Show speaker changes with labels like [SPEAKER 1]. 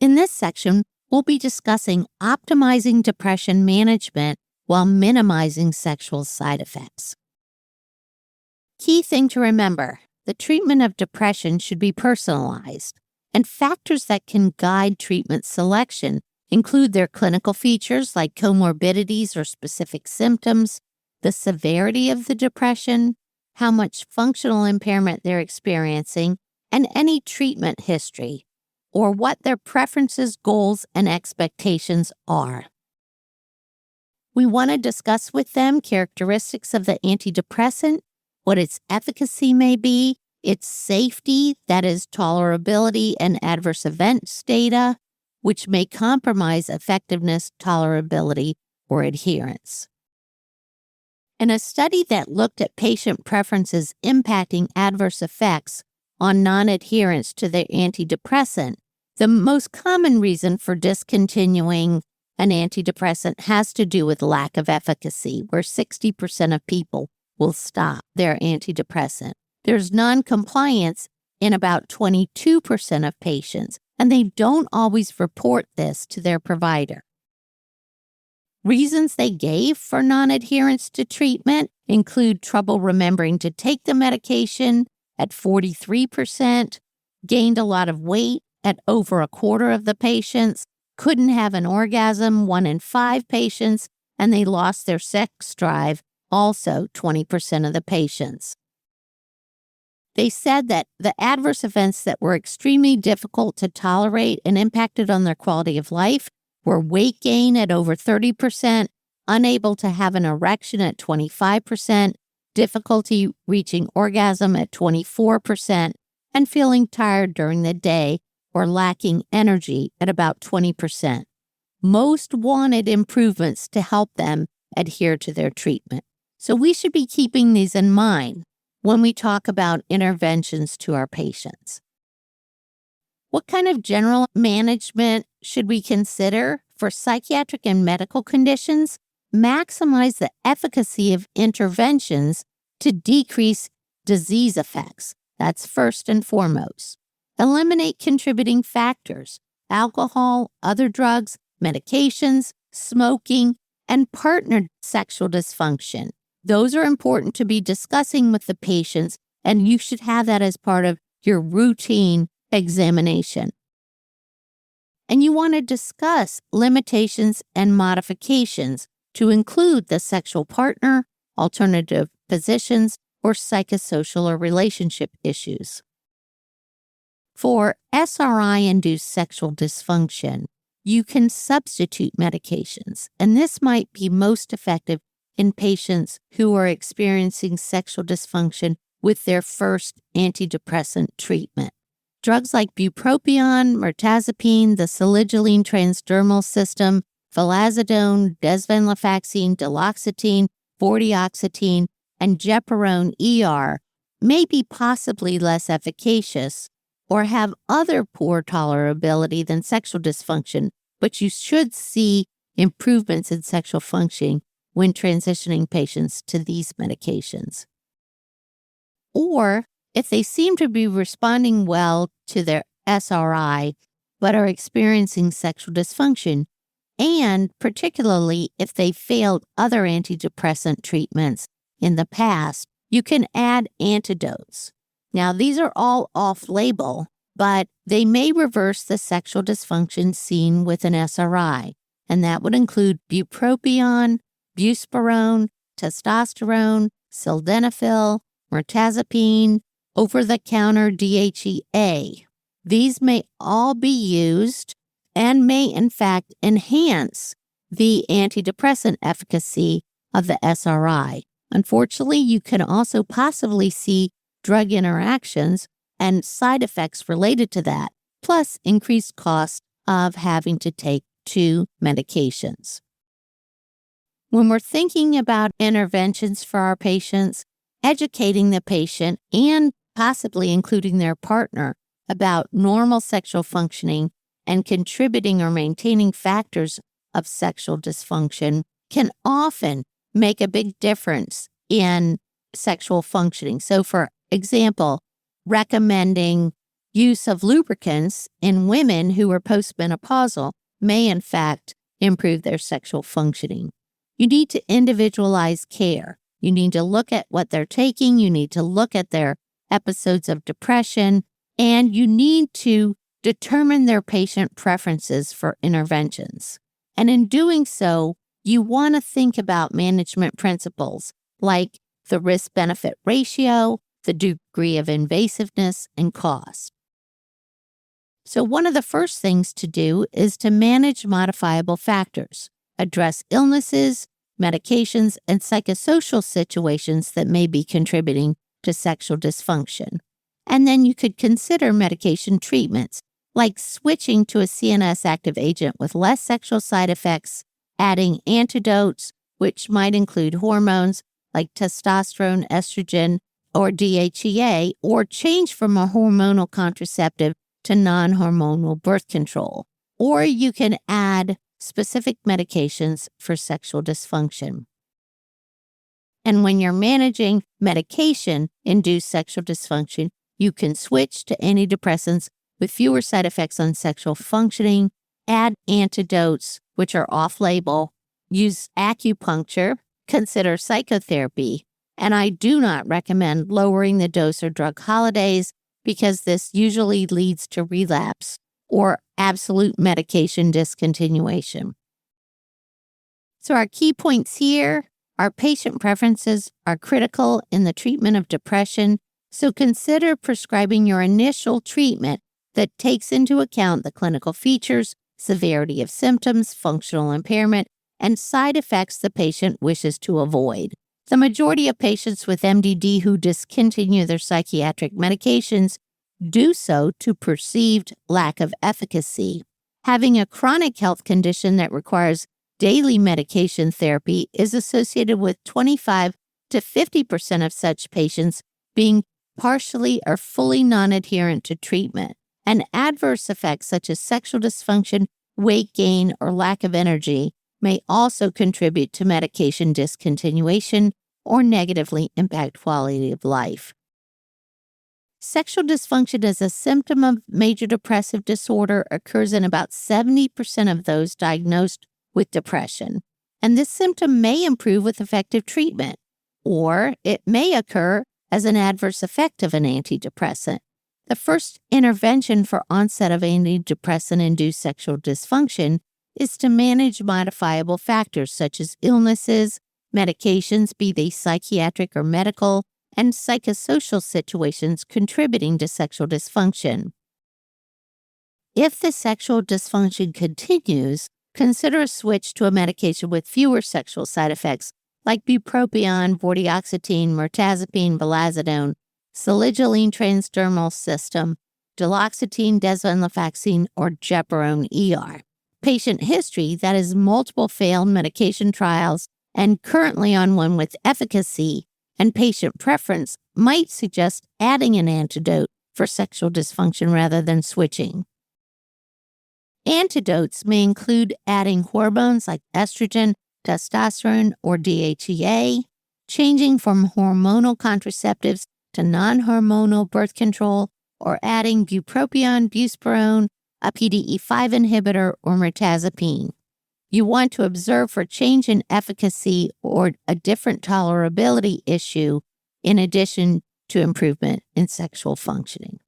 [SPEAKER 1] In this section, we'll be discussing optimizing depression management while minimizing sexual side effects. Key thing to remember, the treatment of depression should be personalized, and factors that can guide treatment selection include their clinical features like comorbidities or specific symptoms, the severity of the depression, how much functional impairment they're experiencing, and any treatment history, or what their preferences, goals, and expectations are. We want to discuss with them characteristics of the antidepressant, what its efficacy may be, its safety, that is tolerability and adverse events data, which may compromise effectiveness, tolerability, or adherence. In a study that looked at patient preferences impacting adverse effects on non-adherence to their antidepressant, the most common reason for discontinuing an antidepressant has to do with lack of efficacy, where 60% of people will stop their antidepressant. There's non-compliance in about 22% of patients, and they don't always report this to their provider. Reasons they gave for non-adherence to treatment include trouble remembering to take the medication at 43%, gained a lot of weight at over a quarter of the patients, couldn't have an orgasm 1 in 5 patients, and they lost their sex drive, also 20% of the patients. They said that the adverse events that were extremely difficult to tolerate and impacted on their quality of life were weight gain at over 30%, unable to have an erection at 25%, difficulty reaching orgasm at 24%, and feeling tired during the day or lacking energy at about 20%. Most wanted improvements to help them adhere to their treatment. So we should be keeping these in mind when we talk about interventions to our patients. What kind of general management should we consider for psychiatric and medical conditions? Maximize the efficacy of interventions to decrease disease effects. That's first and foremost. Eliminate contributing factors, alcohol, other drugs, medications, smoking, and partnered sexual dysfunction. Those are important to be discussing with the patients, and you should have that as part of your routine examination. And you want to discuss limitations and modifications to include the sexual partner, alternative positions, or psychosocial or relationship issues. For SRI-induced sexual dysfunction, you can substitute medications, and this might be most effective in patients who are experiencing sexual dysfunction with their first antidepressant treatment. Drugs like bupropion, mirtazapine, the salicyline transdermal system, vilazodone, desvenlafaxine, duloxetine, vortioxetine, and gepirone ER may be possibly less efficacious or have other poor tolerability than sexual dysfunction, but you should see improvements in sexual functioning when transitioning patients to these medications. Or if they seem to be responding well to their SRI, but are experiencing sexual dysfunction, and particularly if they failed other antidepressant treatments in the past, you can add antidotes. Now, these are all off-label, but they may reverse the sexual dysfunction seen with an SRI, and that would include bupropion, buspirone, testosterone, sildenafil, mirtazapine, over-the-counter DHEA. These may all be used and may, in fact, enhance the antidepressant efficacy of the SRI. Unfortunately, you can also possibly see drug interactions and side effects related to that, plus increased cost of having to take 2 medications. When we're thinking about interventions for our patients, educating the patient and possibly including their partner about normal sexual functioning and contributing or maintaining factors of sexual dysfunction can often make a big difference in sexual functioning. So, for example, recommending Use of lubricants in women who are postmenopausal may, in fact, improve their sexual functioning. You need to individualize care. You need to look at what they're taking. You need to look at their episodes of depression, and you need to determine their patient preferences for interventions. And in doing so, you want to think about management principles like the risk-benefit ratio, the degree of invasiveness, and cost. So one of the first things to do is to manage modifiable factors, address illnesses, medications, and psychosocial situations that may be contributing to sexual dysfunction. And then you could consider medication treatments, like switching to a CNS active agent with less sexual side effects, adding antidotes, which might include hormones like testosterone, estrogen, or DHEA, or change from a hormonal contraceptive to non-hormonal birth control. Or you can add specific medications for sexual dysfunction. And when you're managing medication-induced sexual dysfunction, you can switch to antidepressants with fewer side effects on sexual functioning, add antidotes, which are off-label, use acupuncture, consider psychotherapy, and I do not recommend lowering the dose or drug holidays because this usually leads to relapse or absolute medication discontinuation. So our key points here are patient preferences are critical in the treatment of depression, so consider prescribing your initial treatment that takes into account the clinical features, severity of symptoms, functional impairment, and side effects the patient wishes to avoid. The majority of patients with MDD who discontinue their psychiatric medications do so to perceived lack of efficacy. Having a chronic health condition that requires daily medication therapy is associated with 25 to 50% of such patients being partially or fully non-adherent to treatment. And adverse effects such as sexual dysfunction, weight gain, or lack of energy may also contribute to medication discontinuation or negatively impact quality of life. Sexual dysfunction as a symptom of major depressive disorder occurs in about 70% of those diagnosed with depression, and this symptom may improve with effective treatment, or it may occur as an adverse effect of an antidepressant. The first intervention for onset of antidepressant-induced sexual dysfunction is to manage modifiable factors such as illnesses, medications, be they psychiatric or medical, and psychosocial situations contributing to sexual dysfunction. If the sexual dysfunction continues, consider a switch to a medication with fewer sexual side effects like bupropion, vortioxetine, mirtazapine, vilazodone, salicyline transdermal system, duloxetine, desvenlafaxine, or gepirone ER. Patient history, that is multiple failed medication trials and currently on one with efficacy, and patient preference might suggest adding an antidote for sexual dysfunction rather than switching. Antidotes may include adding hormones like estrogen, testosterone, or DHEA, changing from hormonal contraceptives to non-hormonal birth control, or adding bupropion, buspirone, a PDE5 inhibitor, or mirtazapine. You want to observe for change in efficacy or a different tolerability issue in addition to improvement in sexual functioning.